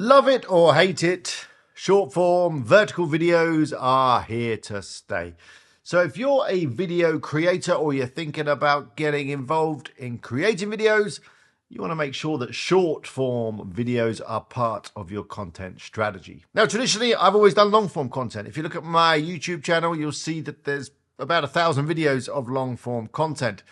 Love it or hate it, short form, vertical videos are here to stay. So if you're a video creator or you're thinking about getting involved in creating videos, you want to make sure that short form videos are part of your content strategy. Now, traditionally, I've always done long form content. If you look at my YouTube channel, you'll see that there's about 1,000 videos of long form content.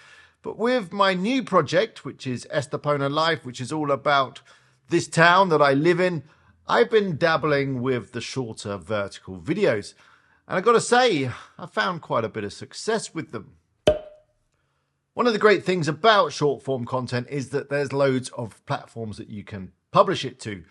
But with my new project, which is Estepona Life, which is all about this town that I live in, I've been dabbling with the shorter vertical videos. And I've got to say, I've found quite a bit of success with them. One of the great things about short form content is that there's loads of platforms that you can publish it to.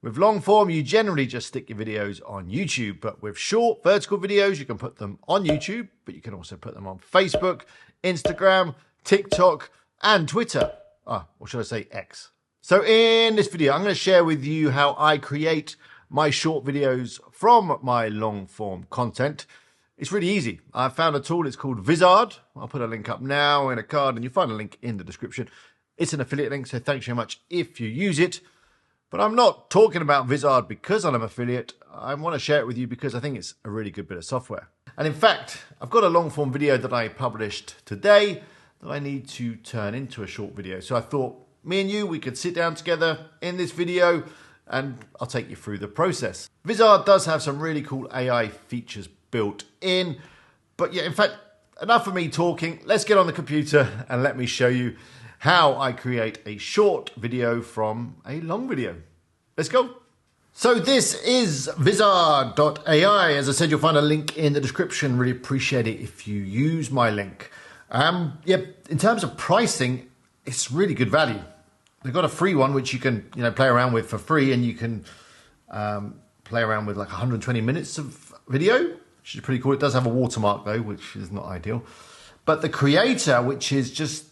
With long form, you generally just stick your videos on YouTube, but with short vertical videos, you can put them on YouTube, but you can also put them on Facebook, Instagram, TikTok, and Twitter. Or should I say X? So in this video, I'm going to share with you how I create my short videos from my long form content. It's really easy. I found a tool, it's called Vizard. I'll put a link up now in a card and you'll find a link in the description. It's an affiliate link, so thanks very much if you use it. But I'm not talking about Vizard because I'm an affiliate. I want to share it with you because I think it's a really good bit of software. And in fact, I've got a long form video that I published today that I need to turn into a short video. So I thought, me and you, we could sit down together in this video and I'll take you through the process. Vizard does have some really cool AI features built in, but yeah, in fact, enough of me talking. Let's get on the computer and let me show you how I create a short video from a long video. Let's go. So this is Vizard.ai. As I said, you'll find a link in the description. Really appreciate it if you use my link. In terms of pricing, it's really good value. They've got a free one which you can play around with for free, and you can play around with like 120 minutes of video, which is pretty cool. It does have a watermark though, which is not ideal. But the creator, which is just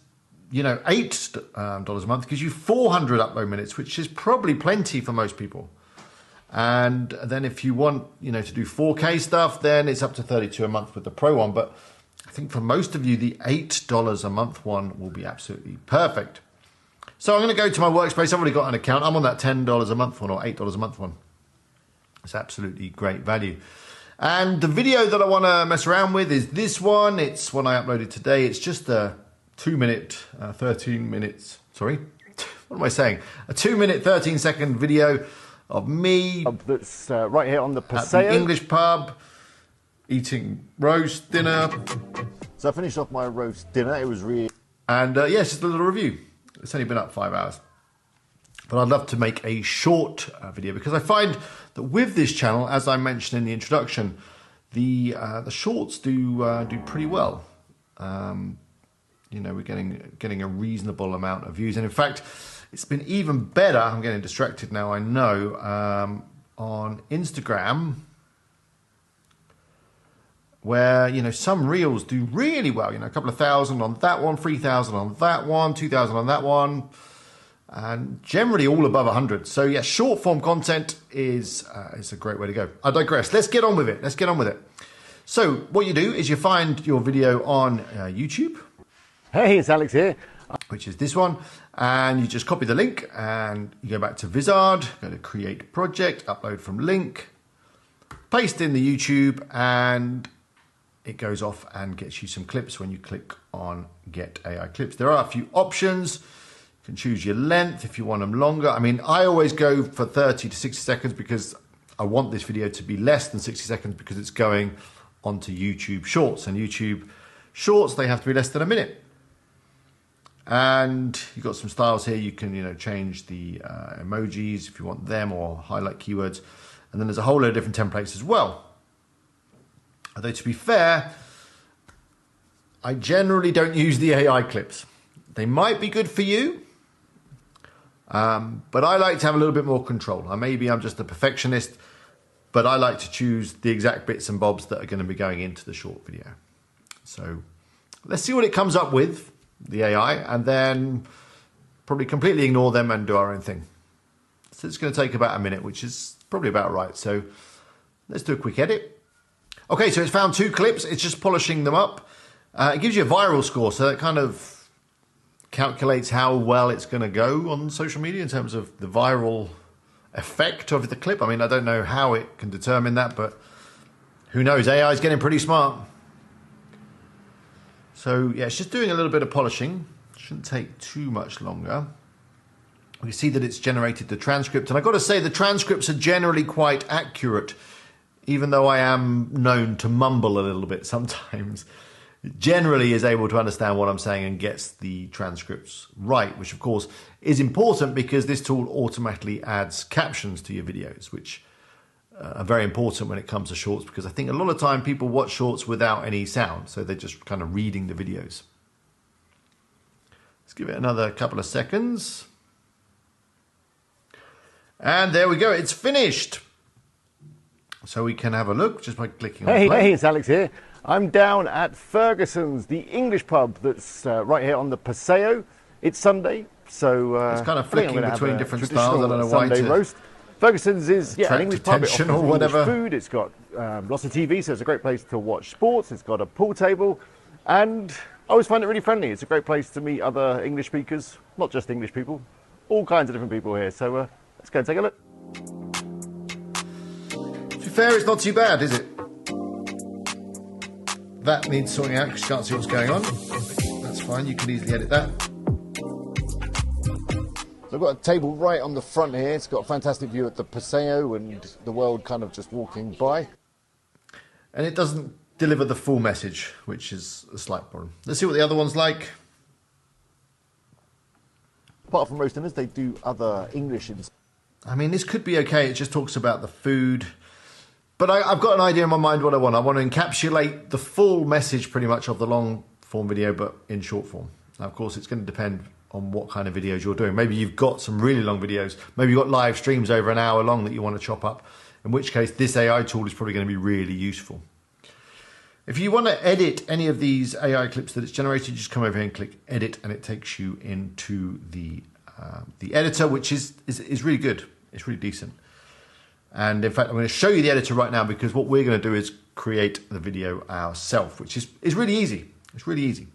$8 a month, gives you 400 upload minutes, which is probably plenty for most people. And then if you want to do 4K stuff, then it's up to $32 a month with the Pro one. But I think for most of you, the $8 a month one will be absolutely perfect. So I'm going to go to my workspace. I've already got an account. I'm on that $10 a month one or $8 a month one. It's absolutely great value. And the video that I want to mess around with is this one. It's one I uploaded today. It's just a 2 minute, 13 minutes. Sorry, what am I saying? A 2 minute, 13 second video of me. That's right here on the Paseo. At the English pub, eating roast dinner. So I finished off my roast dinner. It was really... And yes, just a little review. It's only been up 5 hours. But I'd love to make a short video because I find that with this channel, as I mentioned in the introduction, the shorts do pretty well. We're getting a reasonable amount of views. And in fact, it's been even better. I'm getting distracted now, I know. On Instagram, where some reels do really well, a couple of thousand on that one, 3,000 on that one, 2,000 on that one, and generally all above 100. So yeah, short form content is a great way to go. I digress. Let's get on with it. So what you do is you find your video on YouTube. Hey, it's Alex here. Which is this one, and you just copy the link and you go back to Vizard, go to create project, upload from link, paste in the YouTube, and it goes off and gets you some clips when you click on Get AI Clips. There are a few options. You can choose your length if you want them longer. I mean, I always go for 30 to 60 seconds because I want this video to be less than 60 seconds because it's going onto YouTube Shorts. And YouTube Shorts, they have to be less than a minute. And you've got some styles here. You can, change the emojis if you want them or highlight keywords. And then there's a whole load of different templates as well. Although to be fair, I generally don't use the AI clips. They might be good for you, but I like to have a little bit more control. Maybe I'm just a perfectionist, but I like to choose the exact bits and bobs that are going to be going into the short video. So let's see what it comes up with, the AI, and then probably completely ignore them and do our own thing. So it's going to take about a minute, which is probably about right. So let's do a quick edit. Okay, so it's found 2 clips. It's just polishing them up. It gives you a viral score, so it kind of calculates how well it's going to go on social media in terms of the viral effect of the clip. I mean, I don't know how it can determine that, but who knows? AI is getting pretty smart. So yeah, it's just doing a little bit of polishing. Shouldn't take too much longer. We see that it's generated the transcript, and I've got to say the transcripts are generally quite accurate, even though I am known to mumble a little bit sometimes. It generally is able to understand what I'm saying and gets the transcripts right, which of course is important because this tool automatically adds captions to your videos, which are very important when it comes to shorts, because I think a lot of time people watch shorts without any sound, so they're just kind of reading the videos. Let's give it another couple of seconds. And there we go, it's finished. So we can have a look just by clicking on play. Hey, it's Alex here. I'm down at Ferguson's, the English pub that's right here on the Paseo. It's Sunday, so it's kind of flicking between different styles. I don't know Sunday why. Roast. Ferguson's is an English pub. It offers or whatever. English food. It's got lots of TV, so it's a great place to watch sports. It's got a pool table, and I always find it really friendly. It's a great place to meet other English speakers, not just English people, all kinds of different people here. So let's go and take a look. To be fair, it's not too bad, is it? That needs sorting out because you can't see what's going on. That's fine, you can easily edit that. So I've got a table right on the front here. It's got a fantastic view at the Paseo and the world kind of just walking by. And it doesn't deliver the full message, which is a slight problem. Let's see what the other one's like. Apart from roast dinners, they do other English. I mean, this could be okay. It just talks about the food. But I've got an idea in my mind what I want. I want to encapsulate the full message pretty much of the long form video, but in short form. Now, of course, it's going to depend on what kind of videos you're doing. Maybe you've got some really long videos. Maybe you've got live streams over an hour long that you want to chop up, in which case this AI tool is probably going to be really useful. If you want to edit any of these AI clips that it's generated, just come over here and click edit, and it takes you into the editor, which is really good. It's really decent. And in fact, I'm going to show you the editor right now, because what we're going to do is create the video ourselves, which is really easy. It's really easy.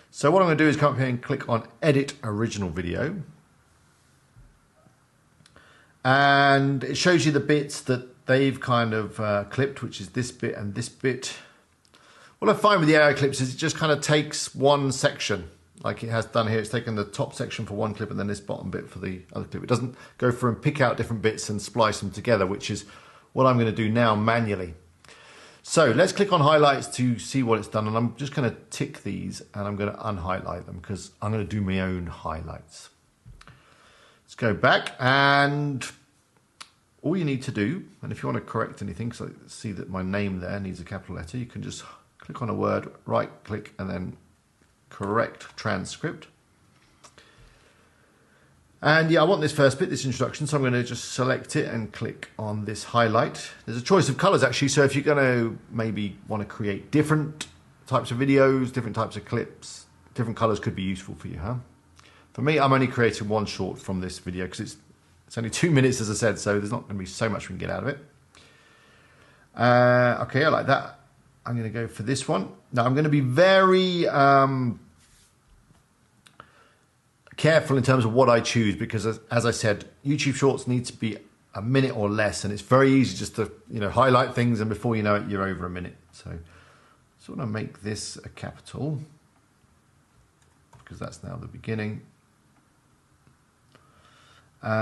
So what I'm going to do is come up here and click on Edit Original Video. And it shows you the bits that they've kind of clipped, which is this bit and this bit. What I find with the AI clips is it just kind of takes one section, like it has done here. It's taken the top section for one clip and then this bottom bit for the other clip. It doesn't go through and pick out different bits and splice them together, which is what I'm going to do now manually. So let's click on highlights to see what it's done. And I'm just going to tick these and I'm going to unhighlight them because I'm going to do my own highlights. Let's go back, and all you need to do, and if you want to correct anything, because I see that my name there needs a capital letter, you can just click on a word, right click, and then correct transcript. And yeah, I want this first bit, this introduction, so I'm going to just select it and click on this highlight. There's a choice of colors actually, so if you're going to maybe want to create different types of videos, different types of clips, different colors could be useful for you, huh? For me, I'm only creating one short from this video because it's only 2 minutes, as I said, so there's not going to be so much we can get out of it. Okay, I like that. I'm going to go for this one. Now, I'm going to be very careful in terms of what I choose because, as I said, YouTube Shorts need to be a minute or less, and it's very easy just to highlight things, and before you know it, you're over a minute. So I want to make this a capital because that's now the beginning. Okay.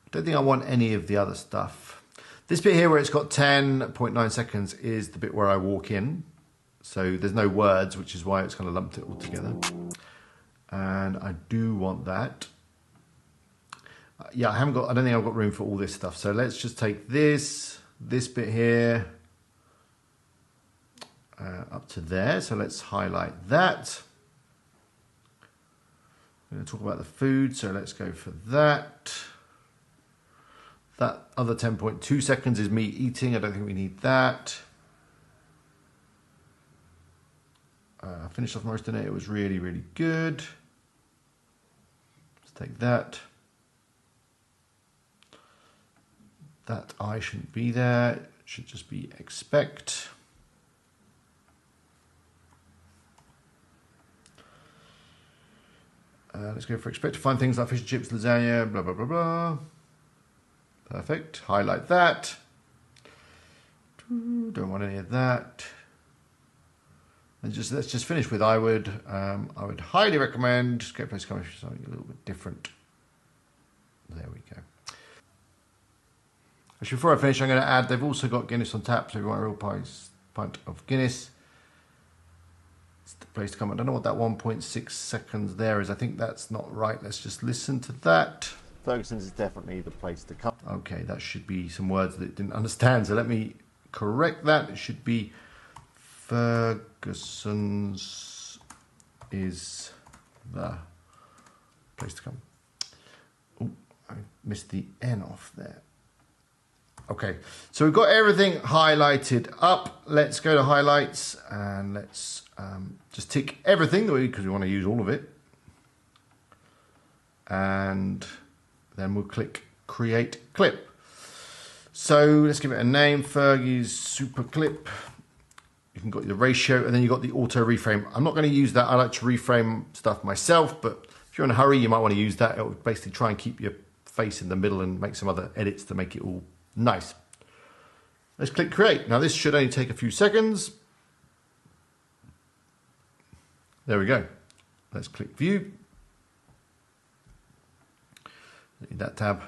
I don't think I want any of the other stuff. This bit here where it's got 10.9 seconds is the bit where I walk in. So there's no words, which is why it's kind of lumped it all together. And I do want that. Yeah, I don't think I've got room for all this stuff. So let's just take this bit here, up to there. So let's highlight that. I'm going to talk about the food, so let's go for that. That other 10.2 seconds is me eating. I don't think we need that. I finished off most of it. It was really, really good. Let's take that. That I shouldn't be there. It should just be expect. Let's go for expect to find things like fish and chips, lasagna, blah, blah, blah, blah. Perfect. Highlight that. Don't want any of that. And let's just finish with I would highly recommend Great Place to Come for something a little bit different. There we go. Actually, before I finish, I'm going to add, they've also got Guinness on tap, so if you want a real pint of Guinness, it's the place to come. I don't know what that 1.6 seconds there is. I think that's not right. Let's just listen to that. Ferguson's is definitely the place to come. Okay, that should be some words that it didn't understand, so let me correct that. It should be Ferguson's is the place to come. Oh, I missed the N off there. Okay, so we've got everything highlighted up. Let's go to highlights and let's just tick everything because we want to use all of it. And then we'll click create clip. So let's give it a name, Fergie's super clip. You can got the ratio and then you've got the auto reframe. I'm not going to use that. I like to reframe stuff myself, but if you're in a hurry, you might want to use that. It'll basically try and keep your face in the middle and make some other edits to make it all nice. Let's click create. Now this should only take a few seconds. There we go. Let's click view. Need that tab.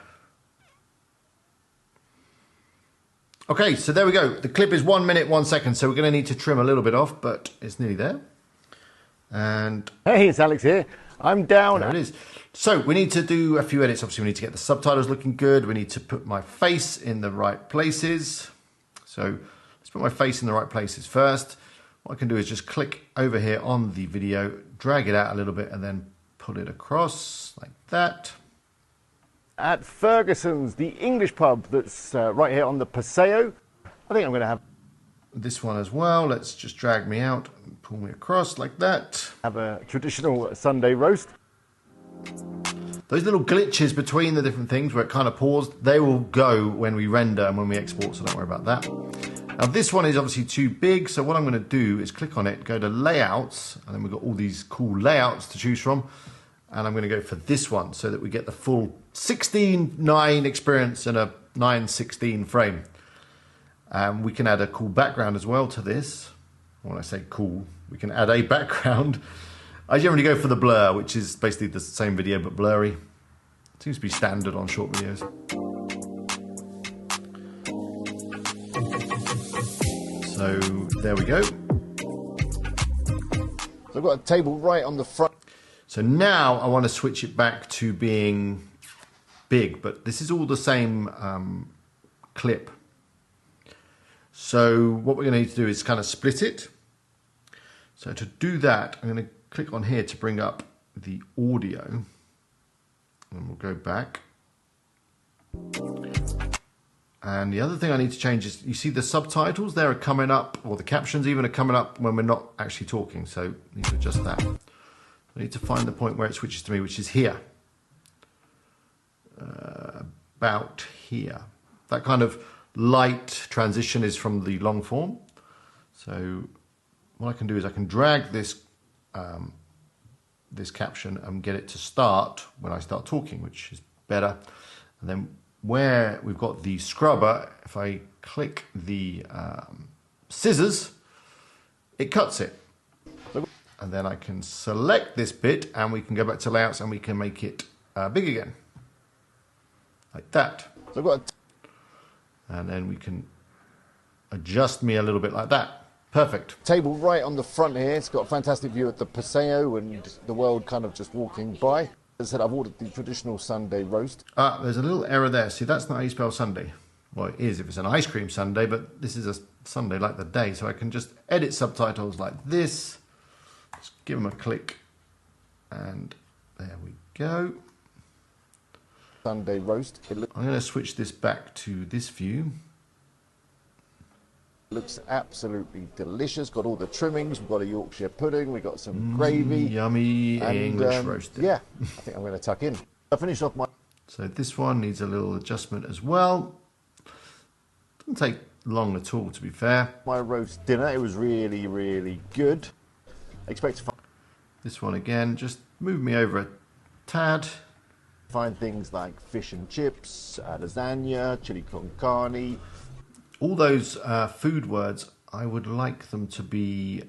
Okay, so there we go. The clip is 1 minute, 1 second. So we're going to need to trim a little bit off, but it's nearly there. And hey, it's Alex here. I'm down. There it is. So we need to do a few edits. Obviously, we need to get the subtitles looking good. We need to put my face in the right places. So let's put my face in the right places first. What I can do is just click over here on the video, drag it out a little bit, and then pull it across like that. At Ferguson's, the English pub that's right here on the Paseo. I think I'm going to have this one as well. Let's just drag me out and pull me across like that. Have a traditional Sunday roast. Those little glitches between the different things where it kind of paused, they will go when we render and when we export, so don't worry about that. Now this one is obviously too big, so what I'm going to do is click on it, go to layouts, and then we've got all these cool layouts to choose from. And I'm going to go for this one so that we get the full 16:9 experience and a 9:16 frame. We can add a cool background as well to this. When I say cool, we can add a background. I generally go for the blur, which is basically the same video but blurry. It seems to be standard on short videos. So there we go. So I've got a table right on the front. So now I want to switch it back to being big, but this is all the same clip. So what we're going to need to do is kind of split it. So to do that, I'm going to click on here to bring up the audio. And we'll go back. And the other thing I need to change is, you see the subtitles there are coming up, or the captions even are coming up when we're not actually talking. So I need to adjust that. I need to find the point where it switches to me, which is here. About here. That kind of light transition is from the long form. So what I can do is I can drag this this caption and get it to start when I start talking, which is better. And then where we've got the scrubber, if I click the scissors, it cuts it. And then I can select this bit and we can go back to layouts and we can make it big again. Like that. So I've got and then we can adjust me a little bit like that. Perfect. Table right on the front here. It's got a fantastic view at the Paseo and the world kind of just walking by. As I said, I've ordered the traditional Sunday roast. There's a little error there. See, that's not how you spell Sunday. Well, it is if it's an ice cream sundae, but this is a Sunday like the day. So I can just edit subtitles like this. Just give them a click. And there we go. Sunday roast. I'm going to switch this back to this view. Looks absolutely delicious. Got all the trimmings. We've got a Yorkshire pudding. We've got some gravy. Yummy and, English roasted. Yeah, I think I'm going to tuck in. I finished off my... So this one needs a little adjustment as well. Doesn't take long at all, to be fair. My roast dinner. It was really, really good. Expect to find... This one again, just move me over a Tad. Find things like fish and chips, lasagna, chili con carne. All those food words, I would like them to be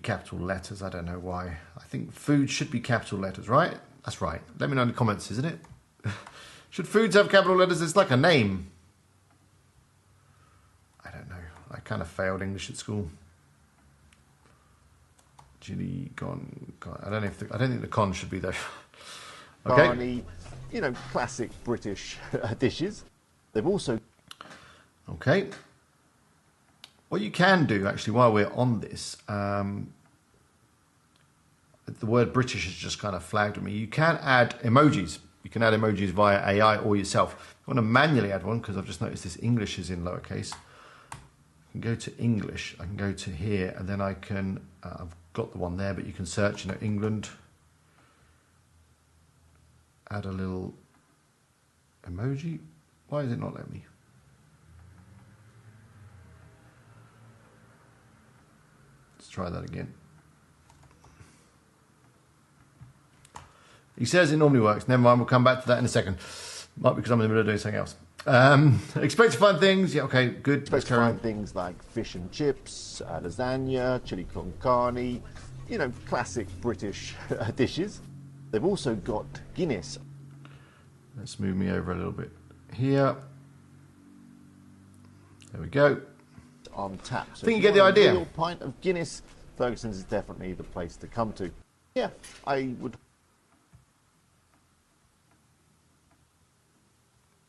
capital letters. I don't know why. I think food should be capital letters, right? That's right. Let me know in the comments, isn't it? Should foods have capital letters? It's like a name. I don't know. I kind of failed English at school. Chili con. I don't know if I don't think the con should be there. Okay. Carne, you know, classic British dishes. They've also. Okay. What you can do, actually, while we're on this, the word British has just kind of flagged with me. You can add emojis. You can add emojis via AI or yourself. If you want to manually add one, because I've just noticed this English is in lowercase, I can go to English. I can go to here, and then I can, I've got the one there, but you can search, you know, England. Add a little emoji. Why is it not letting me? Let's try that again. He says it normally works. Never mind, we'll come back to that in a second. Might be because I'm in the middle of doing something else. Expect to find things. Yeah, okay, good. Expect to find things like fish and chips, lasagna, chili con carne, you know, classic British dishes. They've also got Guinness. Let's move me over a little bit here. There we go. On tap. So I think you get the idea. A real pint of Guinness, Ferguson's is definitely the place to come to. Yeah, I would.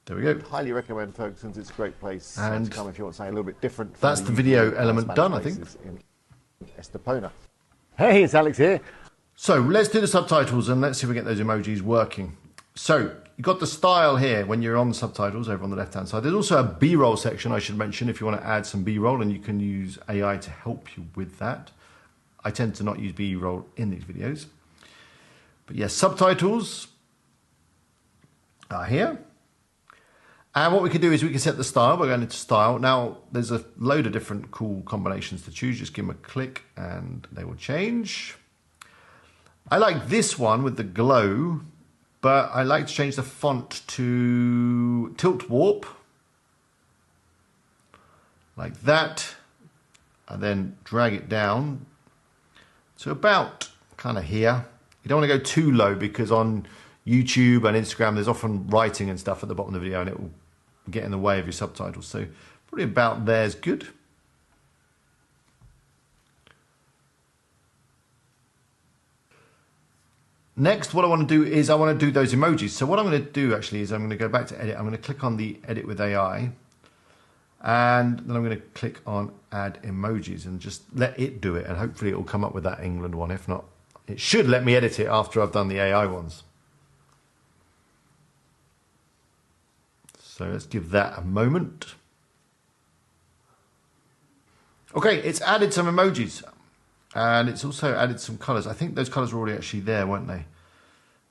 There we go. Highly recommend Ferguson's. It's a great place And to come if you want something a little bit different. That's the video element done, I think. In Estepona. Hey, it's Alex here. So let's do the subtitles and let's see if we get those emojis working. So you've got the style here when you're on the subtitles over on the left-hand side. There's also a B-roll section, I should mention, if you want to add some B-roll, and you can use AI to help you with that. I tend to not use B-roll in these videos. But yes, subtitles are here. And what we can do is we can set the style. We're going into style. Now, there's a load of different cool combinations to choose. Just give them a click and they will change. I like this one with the glow, but I like to change the font to tilt warp. Like that. And then drag it down to about kind of here. You don't want to go too low because on YouTube and Instagram, there's often writing and stuff at the bottom of the video and it will get in the way of your subtitles. So probably about there's good. Next, what I want to do is I want to do those emojis. So what I'm going to do actually is I'm going to go back to edit. I'm going to click on the edit with AI. And then I'm going to click on add emojis and just let it do it. And hopefully it will come up with that England one. If not, it should let me edit it after I've done the AI ones. So let's give that a moment. Okay, it's added some emojis and it's also added some colors. I think those colors were already actually there, weren't they?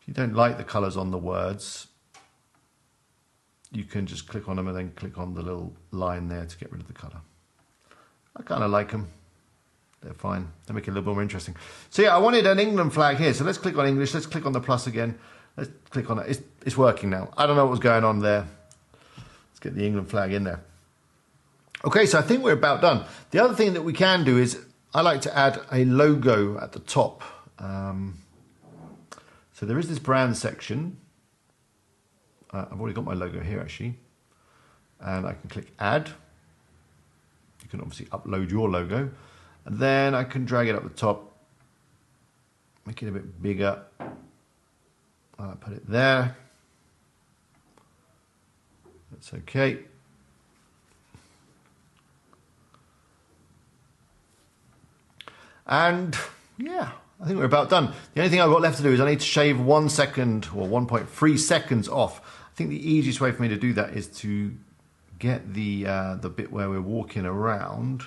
If you don't like the colors on the words, you can just click on them and then click on the little line there to get rid of the color. I kind of like them. They're fine. They make it a little bit more interesting. So yeah, I wanted an England flag here. So let's click on English. Let's click on the plus again. Let's click on it. It's working now. I don't know what was going on there. Let's get the England flag in there. Okay, so I think we're about done. The other thing that we can do is I like to add a logo at the top. So there is this brand section. I've already got my logo here actually. And I can click add. You can obviously upload your logo. And then I can drag it up the top. Make it a bit bigger. I'll put it there. That's okay. And yeah, I think we're about done. The only thing I've got left to do is I need to shave 1 second or 1.3 seconds off. I think the easiest way for me to do that is to get the bit where we're walking around.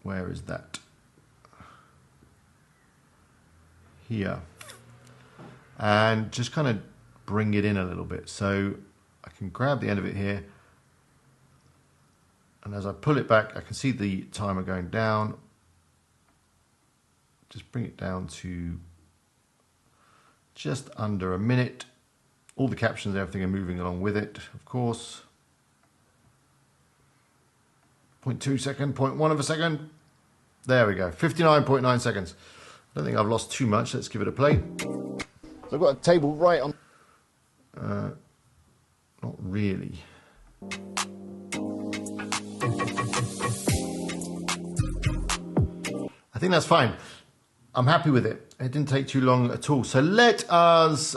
Where is that? Here. And just kind of bring it in a little bit. So I can grab the end of it here And as I pull it back, I can see the timer going down. Just bring it down to just under a minute. All the captions and everything are moving along with it, of course. 0.2 second, 0.1 of a second. There we go, 59.9 seconds. I don't think I've lost too much. Let's give it a play. So I've got a table right on. Not really. I think that's fine. I'm happy with it. It didn't take too long at all. So let us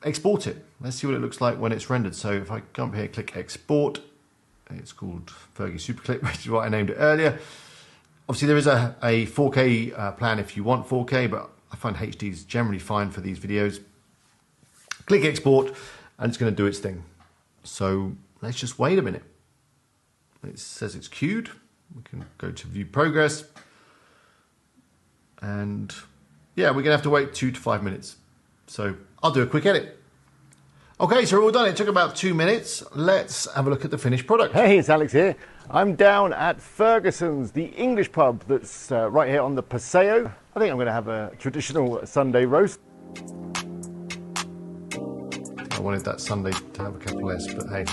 export it. Let's see what it looks like when it's rendered. So if I come up here, click export. It's called Fergie Superclip, which is what I named it earlier. Obviously, there is a 4K plan if you want 4K, but I find HD is generally fine for these videos. Click export, and it's going to do its thing. So let's just wait a minute. It says it's queued. We can go to view progress. And yeah, we're going to have to wait 2 to 5 minutes. So I'll do a quick edit. Okay, so we're all done. It took about 2 minutes. Let's have a look at the finished product. Hey, it's Alex here. I'm down at Ferguson's, the English pub that's right here on the Paseo. I think I'm going to have a traditional Sunday roast. I wanted that Sunday to have a couple less, but hey.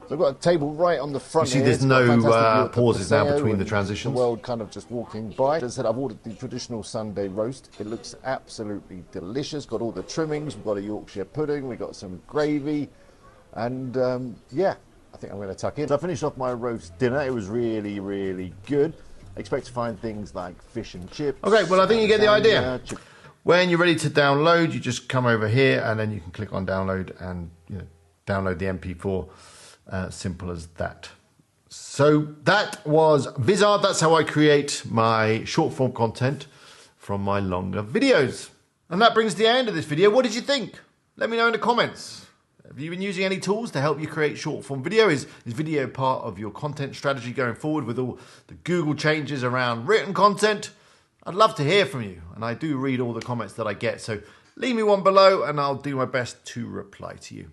So I've got a table right on the front. You see, there's no pauses now between the transitions. The world kind of just walking by. As I said, I've ordered the traditional Sunday roast. It looks absolutely delicious. Got all the trimmings. We've got a Yorkshire pudding. We've got some gravy, and yeah, I think I'm going to tuck in. So I finished off my roast dinner. It was really, really good. I expect to find things like fish and chips. Okay, well, I think you get the idea. When you're ready to download, you just come over here, and then you can click on download and download the MP4. Simple as that. So that was Vizard. That's how I create my short form content from my longer videos. And that brings the end of this video. What did you think? Let me know in the comments. Have you been using any tools to help you create short form video? Is video part of your content strategy going forward with all the Google changes around written content? I'd love to hear from you. And I do read all the comments that I get. So leave me one below and I'll do my best to reply to you.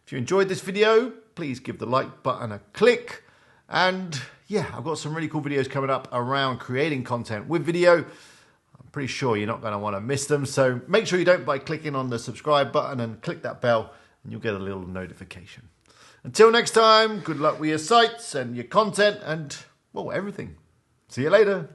If you enjoyed this video, please give the like button a click. And yeah, I've got some really cool videos coming up around creating content with video. I'm pretty sure you're not going to want to miss them. So make sure you don't by clicking on the subscribe button and click that bell and you'll get a little notification. Until next time, good luck with your sites and your content and, well, everything. See you later.